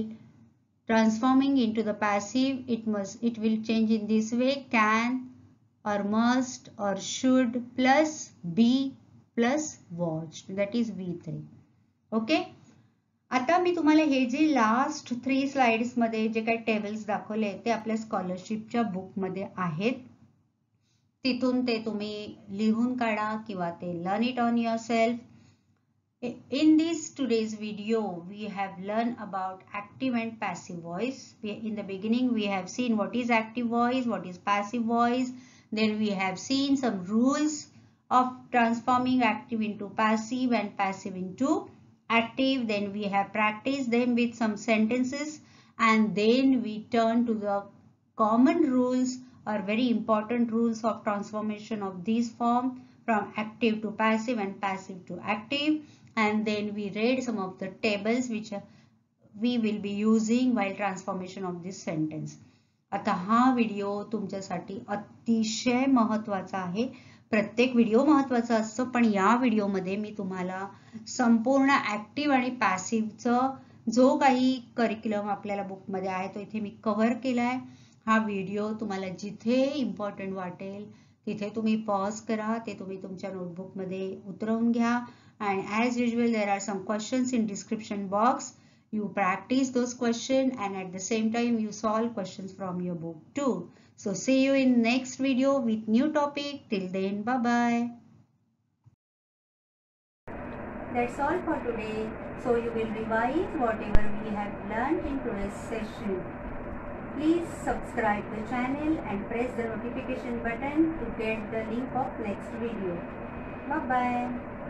transforming into the passive it will change in this way, can or must or should plus be plus watched, that is V3. okay. आता मी तुम्हाला हे जे last 3 slides मध्ये जे काही tables दाखवले ते आपल्या स्कॉलरशिपच्या बुक मध्ये आहेत. तिथून ते तुम्ही लिहून काढा किंवा ते learn it on yourself. In this today's video, we have learned about active and passive voice. In the beginning, we have seen what is active voice, what is passive voice. Then we have seen some rules of transforming active into passive and passive into active. Then we have practiced them with some sentences, and then we turn to the common rules or very important rules of transformation of this form from active to passive and passive to active. And then we read some of the tables which we will be using while transformation of this sentence. आता हा video तुमच्यासाठी अतिशय महत्त्वाचा आहे. प्रत्येक video महत्त्वाचा असतो, पण या व्हिडिओमध्ये मी तुम्हाला संपूर्ण ऍक्टिव्ह आणि पॅसिव्हचं जो काही करिक्युलम आपल्याला बुकमध्ये आहे तो इथे मी कव्हर केलाय. हा व्हिडिओ तुम्हाला जिथे इम्पॉर्टंट वाटेल तिथे तुम्ही पॉज करा, ते तुम्ही तुमच्या नोटबुकमध्ये उतरवून घ्या. And as usual, there are some questions in description box. You practice those questions and at the same time you solve questions from your book too. So see you in next video with new topic. Till then, bye bye. That's all for today. So you will revise whatever we have learned in today's session. Please subscribe the channel and press the notification button to get the link of next video. Bye bye.